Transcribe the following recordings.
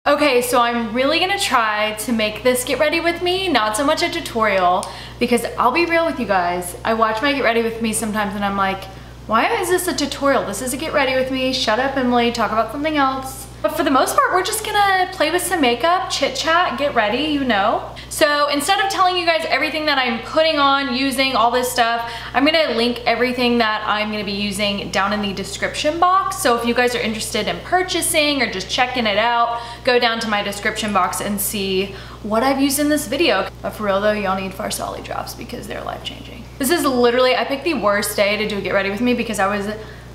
Okay, so I'm really gonna try to make this get ready with me, not so much a tutorial, because I'll be real with you guys. I watch my get ready with me sometimes and I'm like, why is this a tutorial? This is a get ready with me. Shut up, Emily, talk about something else. But for the most part, we're just gonna play with some makeup, chit chat, get ready, you know. So instead of telling you guys everything that I'm putting on, using, all this stuff, I'm gonna link everything that I'm gonna be using down in the description box. So if you guys are interested in purchasing or just checking it out, go down to my description box and see what I've used in this video. But for real though, y'all need Farsali drops because they're life-changing. This is literally, I picked the worst day to do a get ready with me because I was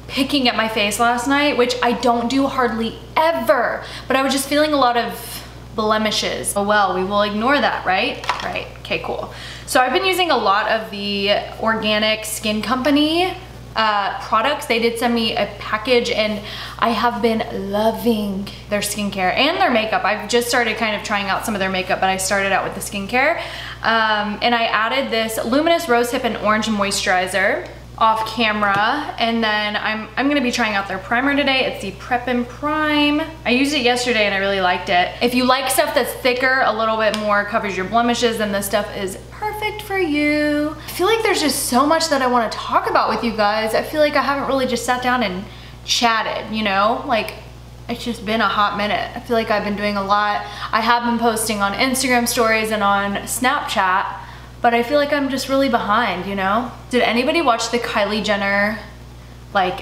picking at my face last night, which I don't do hardly ever, but I was just feeling a lot of blemishes. Oh well, we will ignore that, right? Right, okay, cool. So I've been using a lot of the Organic Skin Company products. They did send me a package and I have been loving their skincare and their makeup. I've just started kind of trying out some of their makeup, but I started out with the skincare. And I added this Luminous Rosehip and Orange Moisturizer off camera, and then I'm gonna be trying out their primer today. It's the Prep and Prime. I used it yesterday and I really liked it. If you like stuff that's thicker, a little bit more, covers your blemishes, then this stuff is perfect for you. I feel like there's just so much that I want to talk about with you guys. I feel like I haven't really just sat down and chatted, you know? Like, it's just been a hot minute. I feel like I've been doing a lot. I have been posting on Instagram stories and on Snapchat, but I feel like I'm just really behind, you know? Did anybody watch the Kylie Jenner, like,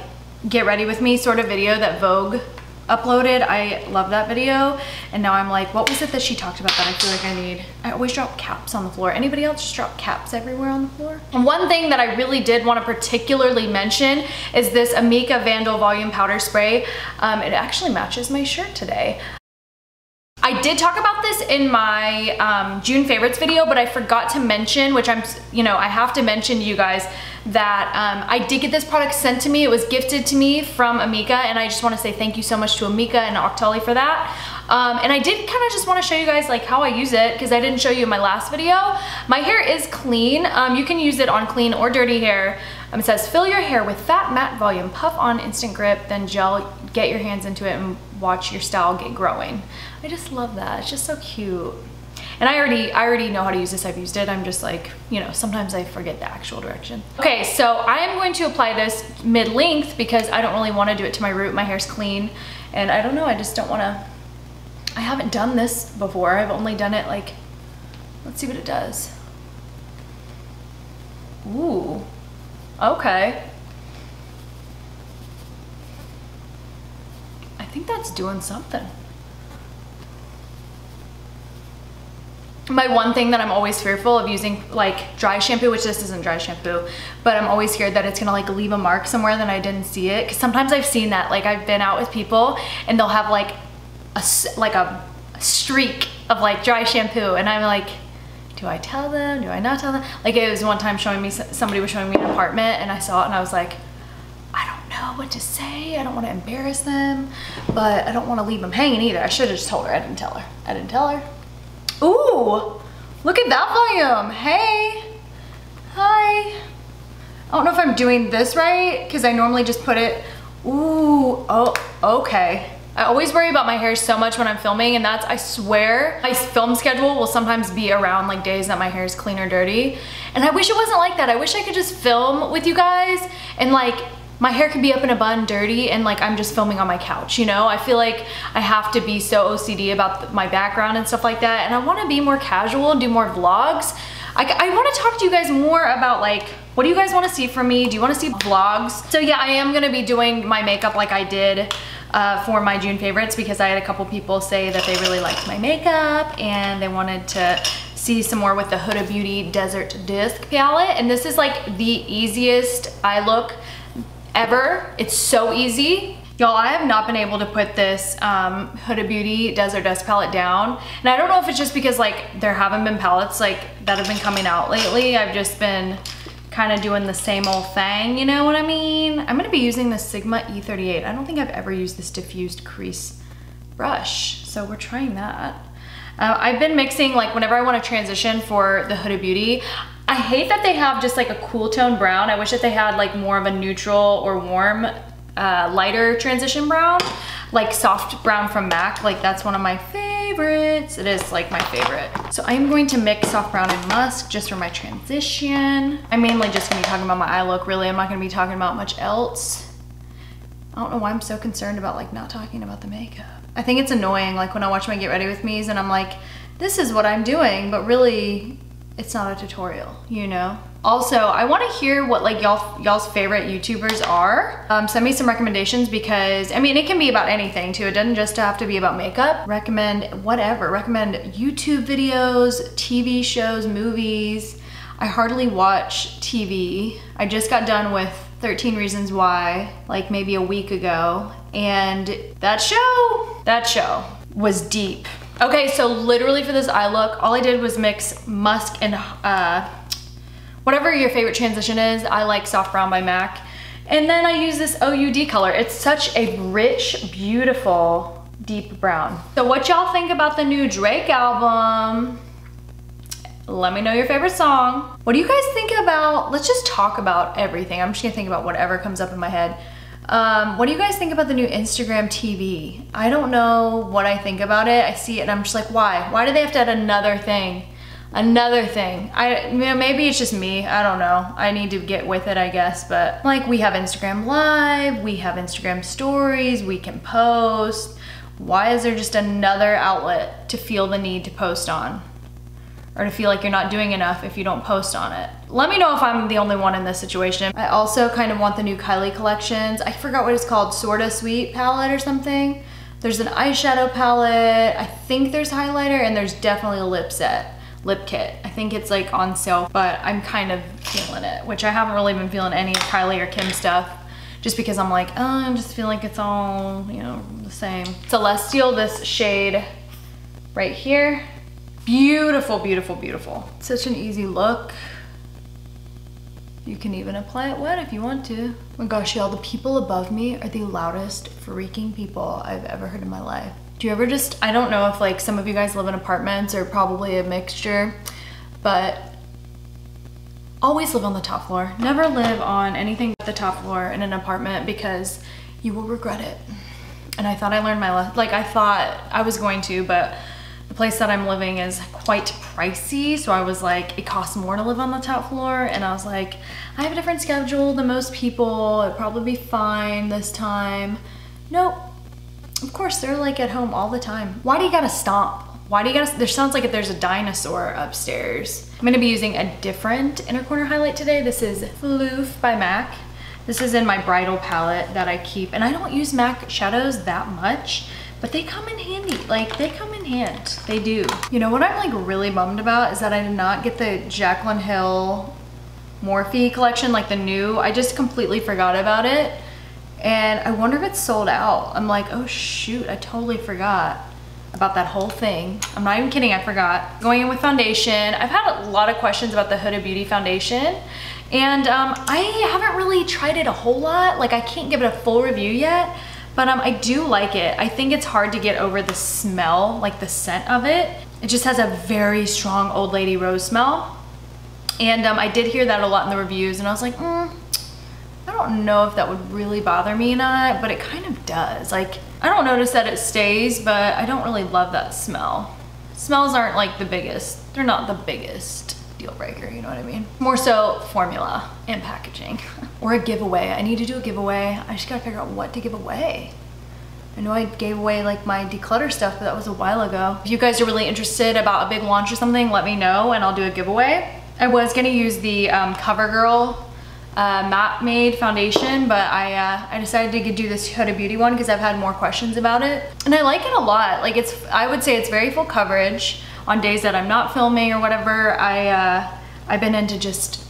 get ready with me sort of video that Vogue uploaded? I love that video. And now I'm like, what was it that she talked about that I feel like I need? I always drop caps on the floor. Anybody else just drop caps everywhere on the floor? And one thing that I really did want to particularly mention is this Amika Vandal Volume Powder Spray. It actually matches my shirt today. I did talk about this in my June favorites video, but I forgot to mention, which I have to mention to you guys, that I did get this product sent to me. It was gifted to me from Amika, and I just want to say thank you so much to Amika and Octali for that. And I did kind of just want to show you guys like how I use it, because I didn't show you in my last video. My hair is clean. You can use it on clean or dirty hair. It says, fill your hair with fat matte volume, puff on instant grip, then gel, get your hands into it and watch your style get growing. I just love that. It's just so cute. And I already know how to use this. I've used it. I'm just like, you know, sometimes I forget the actual direction. Okay, so I am going to apply this mid-length because I don't really want to do it to my root. My hair's clean. And I don't know, I just don't want to, I haven't done this before. I've only done it like, let's see what it does. Ooh, okay. I think that's doing something. My one thing that I'm always fearful of using like dry shampoo, which this isn't dry shampoo, but I'm always scared that it's gonna like leave a mark somewhere that I didn't see it. Cause sometimes I've seen that, like I've been out with people and they'll have like a streak of like dry shampoo, and I'm like, do I tell them? Do I not tell them? Like it was one time somebody was showing me an apartment and I saw it and I was like, I don't know what to say. I don't want to embarrass them, but I don't want to leave them hanging either. I should have just told her. I didn't tell her. I didn't tell her. Ooh, look at that volume. Hey, hi. I don't know if I'm doing this right because I normally just put it, ooh, oh, okay. I always worry about my hair so much when I'm filming, and that's, I swear, my film schedule will sometimes be around like days that my hair is clean or dirty. And I wish it wasn't like that. I wish I could just film with you guys and like, my hair could be up in a bun dirty and like I'm just filming on my couch, you know? I feel like I have to be so OCD about my background and stuff like that, and I wanna be more casual and do more vlogs. I wanna talk to you guys more about like, what do you guys wanna see from me? Do you wanna see vlogs? So yeah, I am gonna be doing my makeup like I did for my June favorites, because I had a couple people say that they really liked my makeup and they wanted to see some more with the Huda Beauty Desert Disc palette. And this is like the easiest eye look ever. It's so easy. Y'all, I have not been able to put this Huda Beauty Desert Dust palette down. And I don't know if it's just because like there haven't been palettes like that have been coming out lately. I've just been kind of doing the same old thing, you know what I mean? I'm gonna be using the Sigma E38. I don't think I've ever used this diffused crease brush, so we're trying that. I've been mixing like whenever I want to transition for the Huda Beauty. I hate that they have just like a cool tone brown. I wish that they had like more of a neutral or warm lighter transition brown, like soft brown from MAC. Like that's one of my favorites. It is like my favorite. So I'm going to mix soft brown and musk just for my transition. I'm mainly just gonna be talking about my eye look, really. I'm not gonna be talking about much else. I don't know why I'm so concerned about like not talking about the makeup. I think it's annoying, like when I watch my Get Ready With Me's and I'm like, this is what I'm doing, but really it's not a tutorial, you know? Also, I want to hear what like y'all's favorite YouTubers are. Send me some recommendations because, I mean, it can be about anything too. It doesn't just have to be about makeup. Recommend whatever. Recommend YouTube videos, TV shows, movies. I hardly watch TV. I just got done with 13 Reasons Why, like maybe a week ago. And that show was deep. Okay, so literally for this eye look, all I did was mix musk and whatever your favorite transition is. I like soft brown by MAC. And then I use this OUD color. It's such a rich, beautiful, deep brown. So what y'all think about the new Drake album? Let me know your favorite song. What do you guys think about, let's just talk about everything. I'm just gonna think about whatever comes up in my head. What do you guys think about the new Instagram TV? I don't know what I think about it. I see it and I'm just like, why? Why do they have to add another thing? Another thing. You know, maybe it's just me. I don't know. I need to get with it, I guess. But like we have Instagram Live, we have Instagram Stories, we can post. Why is there just another outlet to feel the need to post on? Or to feel like you're not doing enough if you don't post on it. Let me know if I'm the only one in this situation. I also kind of want the new Kylie collections. I forgot what it's called, Sorta Sweet palette or something. There's an eyeshadow palette. I think there's highlighter and there's definitely a lip kit. I think it's like on sale, but I'm kind of feeling it, which I haven't really been feeling any of Kylie or Kim stuff just because I'm like, oh, I just feel like it's all, you know, the same. Celestial, this shade right here. Beautiful, beautiful, beautiful. Such an easy look. You can even apply it wet if you want to. Oh my gosh, y'all, the people above me are the loudest freaking people I've ever heard in my life. Do you ever just, I don't know if like some of you guys live in apartments or probably a mixture, but always live on the top floor. Never live on anything but the top floor in an apartment because you will regret it. And I thought I learned my lesson. Like I thought I was going to, but the place that I'm living is quite pricey, so I was like, it costs more to live on the top floor, and I was like, I have a different schedule than most people, it'd probably be fine this time. Nope. Of course, they're like at home all the time. Why do you gotta stomp? Why do you gotta, there sounds like if there's a dinosaur upstairs. I'm gonna be using a different inner corner highlight today. This is Phloof by MAC. This is in my bridal palette that I keep, and I don't use MAC shadows that much, but they come in handy. Like, they come in hand. They do. You know what I'm like really bummed about is that I did not get the Jaclyn Hill Morphe collection, like the new. I just completely forgot about it. And I wonder if it's sold out. I'm like, oh shoot, I totally forgot about that whole thing. I'm not even kidding, I forgot. Going in with foundation. I've had a lot of questions about the Huda Beauty foundation. And I haven't really tried it a whole lot. Like, I can't give it a full review yet. But I do like it. I think it's hard to get over the smell, like the scent of it. It just has a very strong old lady rose smell. And I did hear that a lot in the reviews and I was like, I don't know if that would really bother me or not, but it kind of does. Like, I don't notice that it stays, but I don't really love that smell. Smells aren't like the biggest. They're not the biggest deal breaker, you know what I mean? More so formula and packaging. Or a giveaway. I need to do a giveaway. I just gotta figure out what to give away. I know I gave away like my declutter stuff, but that was a while ago. If you guys are really interested about a big launch or something, let me know and I'll do a giveaway. I was gonna use the CoverGirl matte made foundation, but I decided to do this Huda Beauty one because I've had more questions about it. And I like it a lot. Like, I would say it's very full coverage. On days that I'm not filming or whatever, I've been into just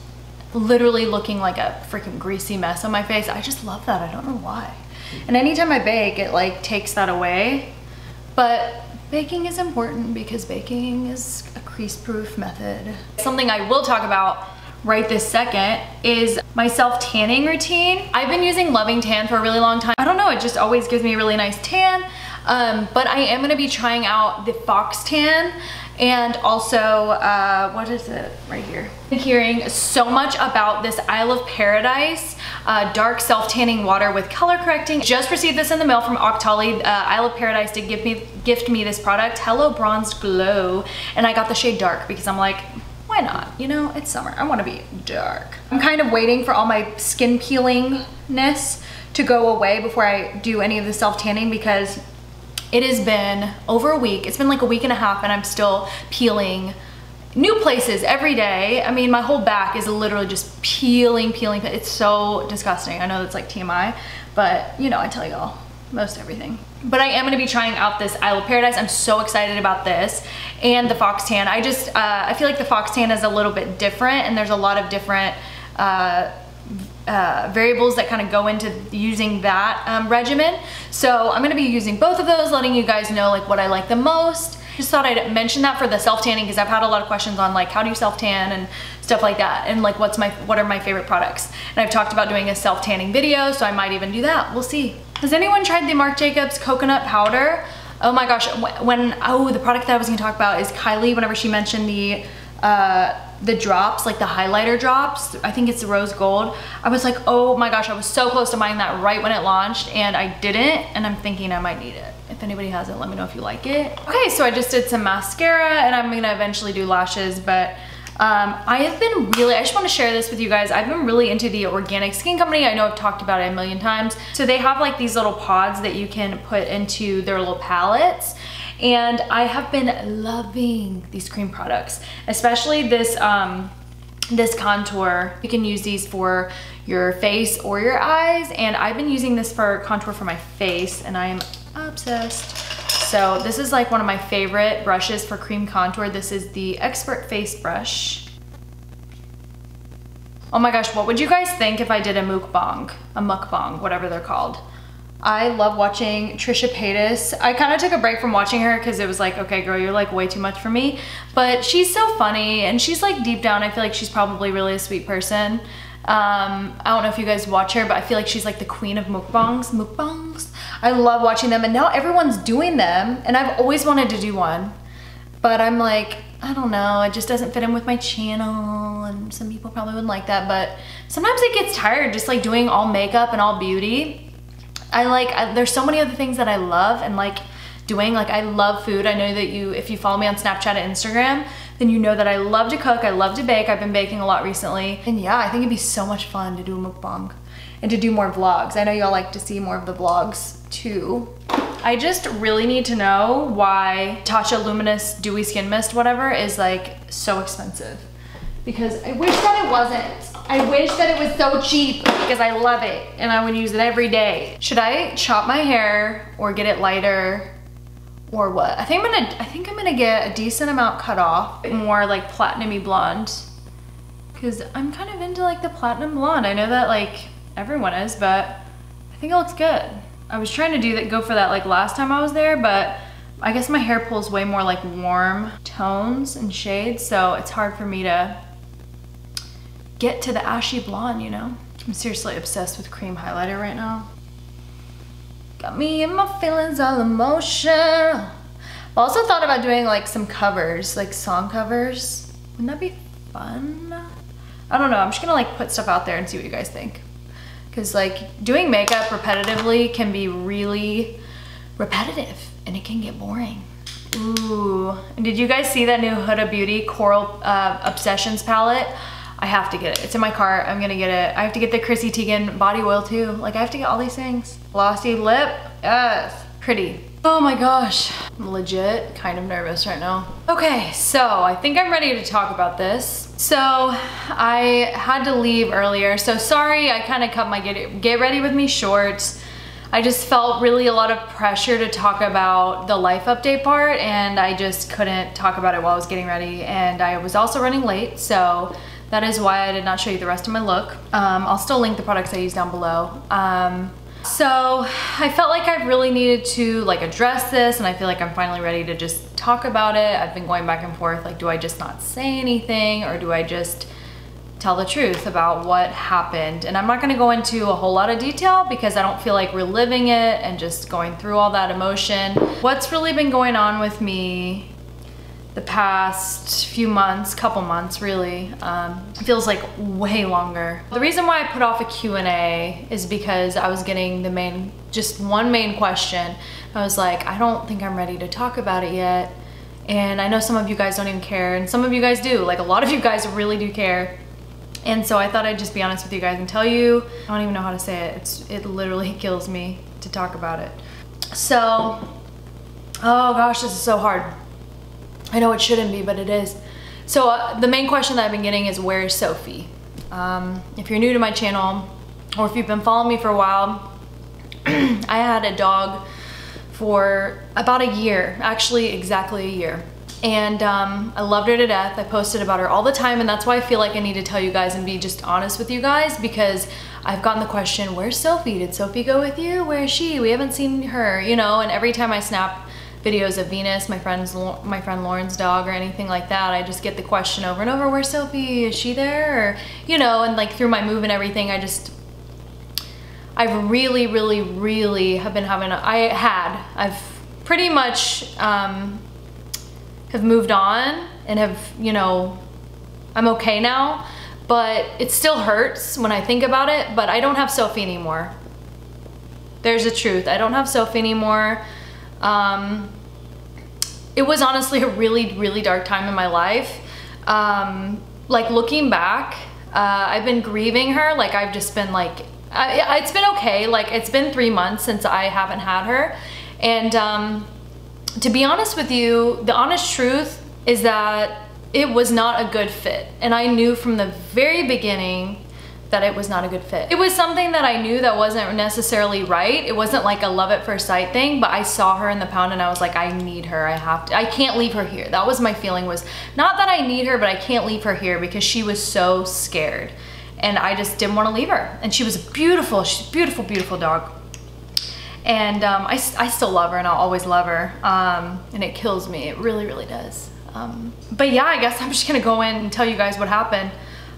literally looking like a freaking greasy mess on my face. I just love that. I don't know why. And anytime I bake, it like takes that away. But baking is important because baking is a crease-proof method. Something I will talk about right this second is my self-tanning routine. I've been using Loving Tan for a really long time. I don't know, it just always gives me a really nice tan. But I am gonna be trying out the Fox Tan, and also, what is it right here? I'm hearing so much about this Isle of Paradise dark self-tanning water with color correcting. Just received this in the mail from Octoly. Isle of Paradise did gift me this product, Hello Bronzed Glow, and I got the shade dark because I'm like, why not? You know, it's summer, I wanna be dark. I'm kind of waiting for all my skin peelingness to go away before I do any of the self-tanning, because it has been over a week. It's been like a week and a half and I'm still peeling new places every day. I mean, my whole back is literally just peeling. It's so disgusting. I know that's like TMI, but you know, I tell y'all most everything. But I am gonna be trying out this Isle of Paradise. I'm so excited about this, and the Fox Tan. I feel like the Fox Tan is a little bit different, and there's a lot of different variables that kind of go into using that regimen. So I'm gonna be using both of those, letting you guys know like what I like the most. Just thought I'd mention that for the self-tanning, because I've had a lot of questions on like how do you self-tan and stuff like that, and like what are my favorite products. And I've talked about doing a self-tanning video, so I might even do that. We'll see. Has anyone tried the Marc Jacobs coconut powder? Oh my gosh, the product that I was gonna talk about is Kylie, whenever she mentioned the drops, like the highlighter drops, I think it's the rose gold. I was like, oh my gosh, I was so close to buying that right when it launched, and I didn't, and I'm thinking I might need it. If anybody has it, let me know if you like it. Okay, so I just did some mascara, and I'm gonna eventually do lashes, but I just want to share this with you guys. I've been really into the organic skin company. I know I've talked about it a million times. So they have like these little pods that you can put into their little palettes. And I have been loving these cream products, especially this this contour. You can use these for your face or your eyes, and I've been using this for contour for my face, and I am obsessed. So this is like one of my favorite brushes for cream contour. This is the Expert Face Brush. Oh my gosh, what would you guys think if I did a mukbang, whatever they're called? I love watching Trisha Paytas. I kind of took a break from watching her because it was like, okay girl, you're like way too much for me. But she's so funny, and she's like deep down, I feel like she's probably really a sweet person. I don't know if you guys watch her, but I feel like she's like the queen of mukbangs. I love watching them, and now everyone's doing them, and I've always wanted to do one. But I'm like, I don't know, it just doesn't fit in with my channel, and some people probably wouldn't like that, but sometimes it gets tired just like doing all makeup and all beauty. There's so many other things that I love and like doing. Like I love food. I know that if you follow me on Snapchat and Instagram, then you know that I love to cook, I love to bake. I've been baking a lot recently. And yeah, I think it'd be so much fun to do a mukbang and to do more vlogs. I know y'all like to see more of the vlogs too. I just really need to know why Tatcha Luminous Dewy Skin Mist, whatever, is like so expensive. Because I wish that it wasn't. I wish that it was so cheap because I love it and I would use it every day. Should I chop my hair or get it lighter or what? I think I'm gonna get a decent amount cut off, more like platinum-y blonde, because I'm kind of into like the platinum blonde. I know that like everyone is, but I think it looks good. I was trying to go for that like last time I was there, but I guess my hair pulls way more like warm tones and shades, so it's hard for me to get to the ashy blonde, you know? I'm seriously obsessed with cream highlighter right now. Got me in my feelings all emotion. I also thought about doing like some covers, like song covers. Wouldn't that be fun? I don't know, I'm just gonna like put stuff out there and see what you guys think. Cause like doing makeup repetitively can be really repetitive and it can get boring. Ooh, and did you guys see that new Huda Beauty Coral Obsessions palette? I have to get it. It's in my cart. I'm gonna get it. I have to get the Chrissy Teigen body oil too. Like I have to get all these things. Glossy lip, yes, pretty. Oh my gosh, I'm legit kind of nervous right now. Okay, so I think I'm ready to talk about this. So I had to leave earlier, so sorry I kind of cut my get ready with me short. I just felt really a lot of pressure to talk about the life update part, and I just couldn't talk about it while I was getting ready, and I was also running late, so that is why I did not show you the rest of my look. I'll still link the products I use down below. So I felt like I really needed to like address this, and I feel like I'm finally ready to just talk about it. I've been going back and forth, like do I just not say anything, or do I just tell the truth about what happened. And I'm not gonna go into a whole lot of detail because I don't feel like reliving it and just going through all that emotion. What's really been going on with me the past few months, couple months really, it feels like way longer. The reason why I put off a Q&A is because I was getting just one main question. I was like, I don't think I'm ready to talk about it yet. And I know some of you guys don't even care, and some of you guys do. Like, a lot of you guys really do care. And so I thought I'd just be honest with you guys and tell you. I don't even know how to say it. It literally kills me to talk about it. So, oh gosh, this is so hard. I know it shouldn't be, but it is. So the main question that I've been getting is, where's Sophie? If you're new to my channel, or if you've been following me for a while, I had a dog for about a year, actually exactly a year. And I loved her to death. I posted about her all the time, and that's why I feel like I need to tell you guys and be just honest with you guys, because I've gotten the question, where's Sophie? Did Sophie go with you? Where is she? We haven't seen her, you know. And every time I snap videos of Venus, my friend Lauren's dog, or anything like that, I just get the question over and over, where's Sophie? Is she there? Or, you know, and like through my move and everything, I've really have been having I've pretty much have moved on and have, you know, I'm okay now, but it still hurts when I think about it. But I don't have Sophie anymore. There's the truth. I don't have Sophie anymore. It was honestly a really dark time in my life. Like, looking back, I've been grieving her. Like, I've just been like, it's been okay. Like, it's been 3 months since I haven't had her. And to be honest with you, the honest truth is that it was not a good fit. And I knew from the very beginning that it was not a good fit. It was something that I knew that wasn't necessarily right. It wasn't like a love at first sight thing, but I saw her in the pound and I was like, I need her, I can't leave her here. That was my feeling, was not that I need her, but I can't leave her here because she was so scared. And I just didn't want to leave her. And she was beautiful, she's a beautiful dog. And I still love her, and I'll always love her. And it kills me, it really does. But yeah, I guess I'm just gonna go in and tell you guys what happened.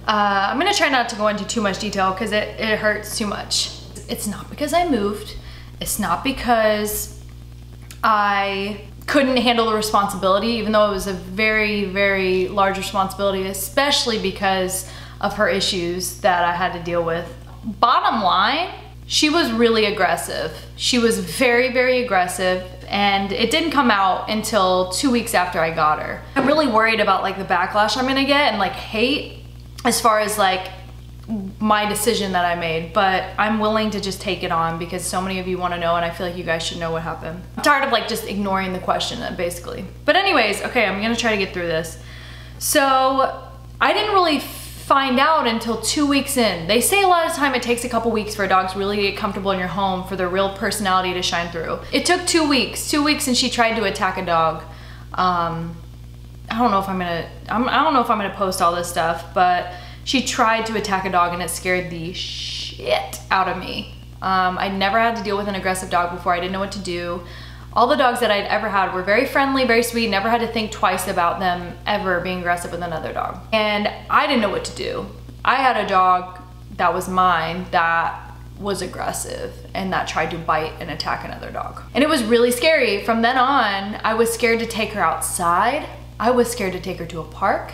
I'm gonna try not to go into too much detail because it hurts too much. It's not because I moved. It's not because I couldn't handle the responsibility, even though it was a very large responsibility, especially because of her issues that I had to deal with. Bottom line, she was really aggressive. She was very aggressive, and it didn't come out until 2 weeks after I got her. I'm really worried about like the backlash I'm gonna get and like hate as far as like my decision that I made, but I'm willing to just take it on because so many of you want to know, and I feel like you guys should know what happened. I'm tired of like just ignoring the question basically. But anyways, okay, I'm gonna try to get through this. So I didn't really find out until 2 weeks in. They say a lot of time it takes a couple weeks for a dog to really get comfortable in your home, for their real personality to shine through. It took 2 weeks, and she tried to attack a dog. I don't know if I'm gonna post all this stuff, but she tried to attack a dog and it scared the shit out of me. I'd never had to deal with an aggressive dog before. I didn't know what to do. All the dogs that I'd ever had were very friendly, very sweet, never had to think twice about them ever being aggressive with another dog. And I didn't know what to do. I had a dog that was mine that was aggressive and that tried to bite and attack another dog. And it was really scary. From then on, I was scared to take her outside. I was scared to take her to a park.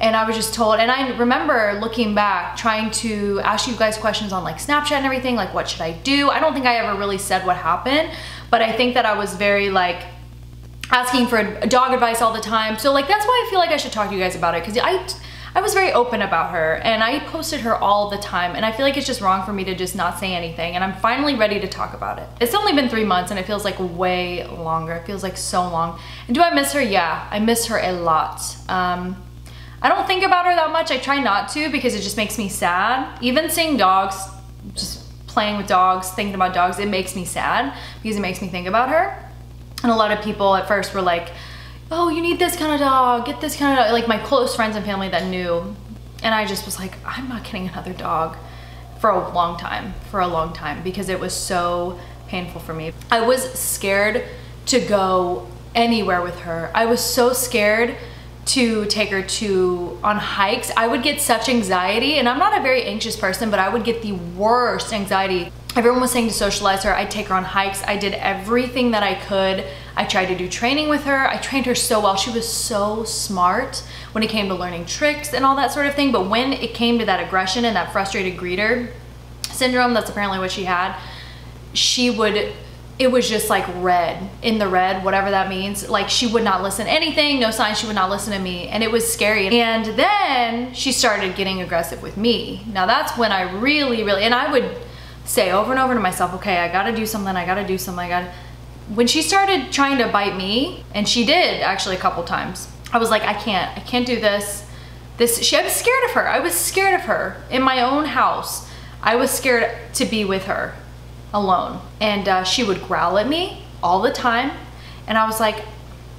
And I was just told, and I remember looking back, trying to ask you guys questions on like Snapchat and everything, like what should I do? I don't think I ever really said what happened, but I think that I was very like asking for dog advice all the time. So like that's why I feel like I should talk to you guys about it, because I was very open about her and I posted her all the time, and I feel like it's just wrong for me to just not say anything, and I'm finally ready to talk about it. It's only been 3 months and it feels like way longer. It feels like so long. And do I miss her? Yeah, I miss her a lot. I don't think about her that much. I try not to because it just makes me sad. Even seeing dogs, just playing with dogs, thinking about dogs, it makes me sad because it makes me think about her. And a lot of people at first were like, oh, you need this kind of dog, get this kind of dog. Like my close friends and family that knew. And I just was like, I'm not getting another dog for a long time because it was so painful for me. I was scared to go anywhere with her. I was so scared to take her on hikes. I would get such anxiety, and I'm not a very anxious person, but I would get the worst anxiety. Everyone was saying to socialize her. I'd take her on hikes. I did everything that I could. I tried to do training with her. I trained her so well. She was so smart when it came to learning tricks and all that sort of thing. But when it came to that aggression and that frustrated greeter syndrome, that's apparently what she had, it was just like red, in the red, whatever that means. Like, she would not listen to anything, no signs, she would not listen to me, and it was scary. And then she started getting aggressive with me. Now that's when I really, and I would say over and over to myself, okay, I gotta do something, I gotta do something, When she started trying to bite me, and she did actually a couple times, I was like, I can't do this. I was scared of her. I was scared of her in my own house. I was scared to be with her alone. And she would growl at me all the time. And I was like,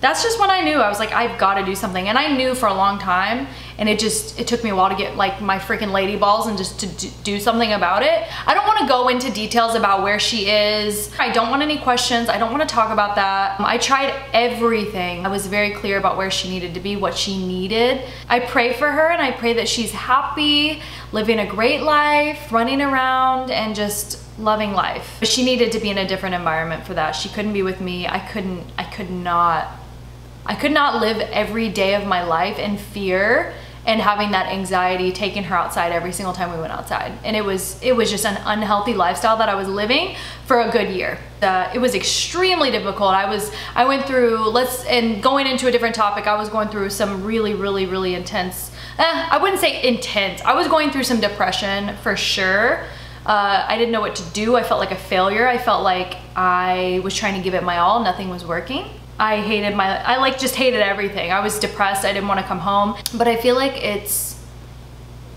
that's just when I knew. I was like, I've got to do something. And I knew for a long time, and it took me a while to get like my freaking lady balls and just to do something about it. I don't want to go into details about where she is. I don't want any questions. I don't want to talk about that. I tried everything. I was very clear about where she needed to be, what she needed. I pray for her, and I pray that she's happy, living a great life, running around and just loving life. But she needed to be in a different environment for that. She couldn't be with me. I could not live every day of my life in fear and having that anxiety, taking her outside every single time we went outside. And it was just an unhealthy lifestyle that I was living for a good year. It was extremely difficult. I went through, and going into a different topic, I was going through some really intense, I wouldn't say intense. I was going through some depression for sure. I didn't know what to do. I felt like a failure. I felt like I was trying to give it my all. Nothing was working. I just hated everything. I was depressed. I didn't want to come home. But I feel like it's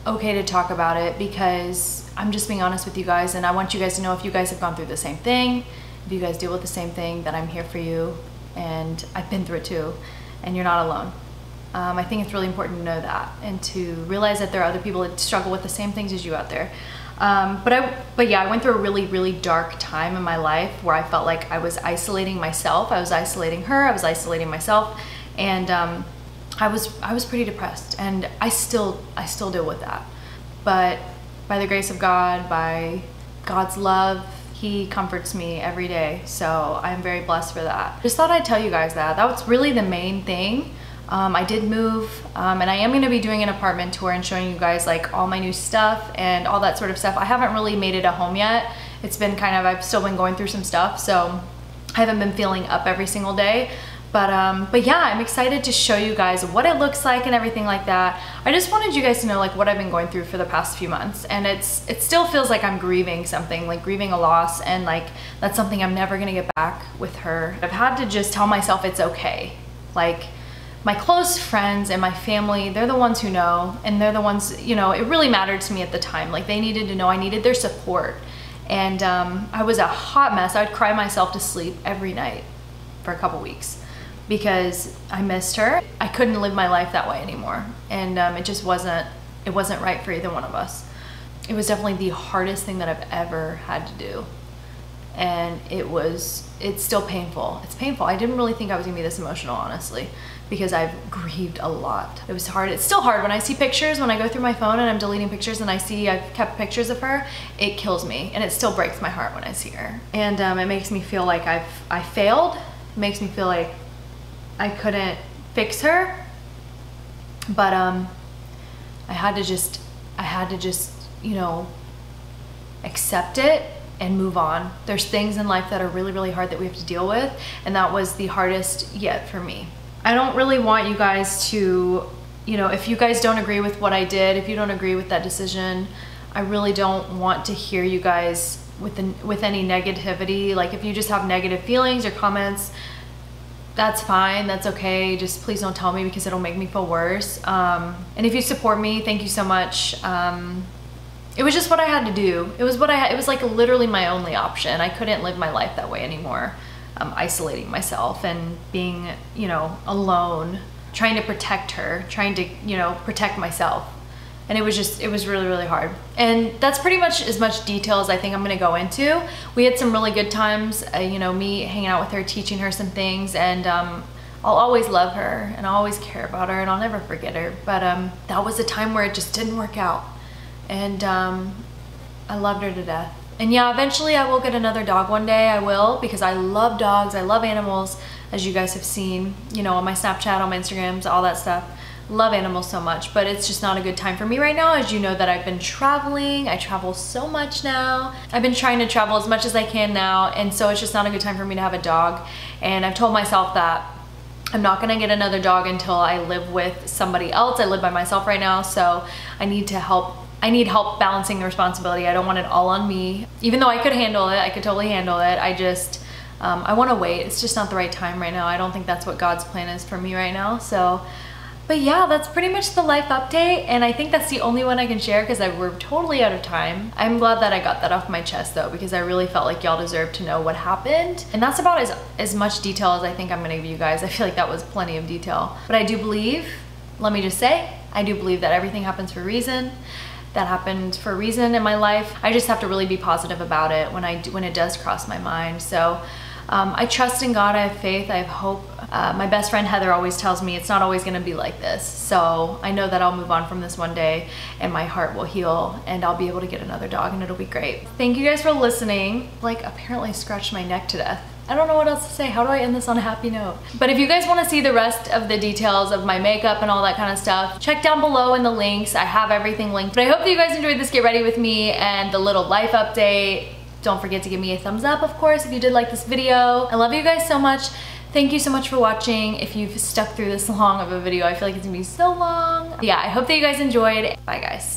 okay to talk about it, because I'm just being honest with you guys, and I want you guys to know, if you guys have gone through the same thing, if you guys deal with the same thing, that I'm here for you, and I've been through it too, and you're not alone. I think it's really important to know that, and to realize that there are other people that struggle with the same things as you out there. But yeah, I went through a really dark time in my life where I felt like I was isolating myself. I was isolating her, I was isolating myself, and I was pretty depressed, and I still deal with that. But by the grace of God, by God's love, He comforts me every day. So I'm very blessed for that. Just thought I'd tell you guys that. That was really the main thing. I did move, and I am going to be doing an apartment tour and showing you guys like all my new stuff and all that sort of stuff. I haven't really made it a home yet. It's been I've still been going through some stuff, so I haven't been feeling up every single day. But yeah, I'm excited to show you guys what it looks like and everything like that. I just wanted you guys to know like what I've been going through for the past few months, and it still feels like I'm grieving something, like grieving a loss, and like that's something I'm never gonna get back with her. I've had to just tell myself it's okay. Like, my close friends and my family, they're the ones who know, and they're the ones, you know, it really mattered to me at the time. Like, they needed to know, I needed their support. And I was a hot mess. I would cry myself to sleep every night for a couple weeks because I missed her. I couldn't live my life that way anymore. And it wasn't right for either one of us. It was definitely the hardest thing that I've ever had to do. And it's still painful. It's painful. I didn't really think I was gonna be this emotional, honestly, because I've grieved a lot. It was hard. It's still hard when I see pictures, when I go through my phone and I'm deleting pictures and I see I've kept pictures of her, it kills me, and it still breaks my heart when I see her. And it makes me feel like I failed. It makes me feel like I couldn't fix her. But I had to just, you know, accept it and move on. There's things in life that are really hard that we have to deal with, and that was the hardest yet for me. I don't really want you guys to, you know, if you guys don't agree with what I did, if you don't agree with that decision, I really don't want to hear you guys with any negativity. Like, if you just have negative feelings or comments, that's fine, that's okay. Just please don't tell me, because it'll make me feel worse. And if you support me, thank you so much. It was just what I had to do. It was like literally my only option. I couldn't live my life that way anymore. Isolating myself and being, you know, alone, trying to protect her, trying to, you know, protect myself. And it was really hard. And that's pretty much as much detail as I think I'm gonna go into. We had some really good times, you know, me hanging out with her, teaching her some things, and I'll always love her and I'll always care about her and I'll never forget her. But that was a time where it just didn't work out. And I loved her to death. And yeah, eventually I will get another dog one day. I will, because I love dogs. I love animals, as you guys have seen, you know, on my Snapchat, on my Instagrams, all that stuff. Love animals so much, but it's just not a good time for me right now. As you know that I've been traveling. I travel so much now. I've been trying to travel as much as I can now, and so it's just not a good time for me to have a dog. And I've told myself that I'm not gonna get another dog until I live with somebody else. I live by myself right now, so I need help balancing the responsibility. I don't want it all on me. Even though I could handle it, I could totally handle it. I just, I wanna wait. It's just not the right time right now. I don't think that's what God's plan is for me right now, so. But yeah, that's pretty much the life update, and I think that's the only one I can share because we're totally out of time. I'm glad that I got that off my chest though, because I really felt like y'all deserve to know what happened. And that's about as much detail as I think I'm gonna give you guys. I feel like that was plenty of detail. But I do believe, let me just say, I do believe that everything happens for a reason. That happened for a reason in my life. I just have to really be positive about it when it does cross my mind. So I trust in God, I have faith, I have hope. My best friend Heather always tells me it's not always gonna be like this. So I know that I'll move on from this one day and my heart will heal and I'll be able to get another dog and it'll be great. Thank you guys for listening. Like, apparently scratched my neck to death. I don't know what else to say. How do I end this on a happy note? But if you guys wanna see the rest of the details of my makeup and all that kind of stuff, check down below in the links. I have everything linked. But I hope that you guys enjoyed this Get Ready With Me and the little life update. Don't forget to give me a thumbs up, of course, if you did like this video. I love you guys so much. Thank you so much for watching. If you've stuck through this long of a video, I feel like it's gonna be so long. Yeah, I hope that you guys enjoyed. Bye, guys.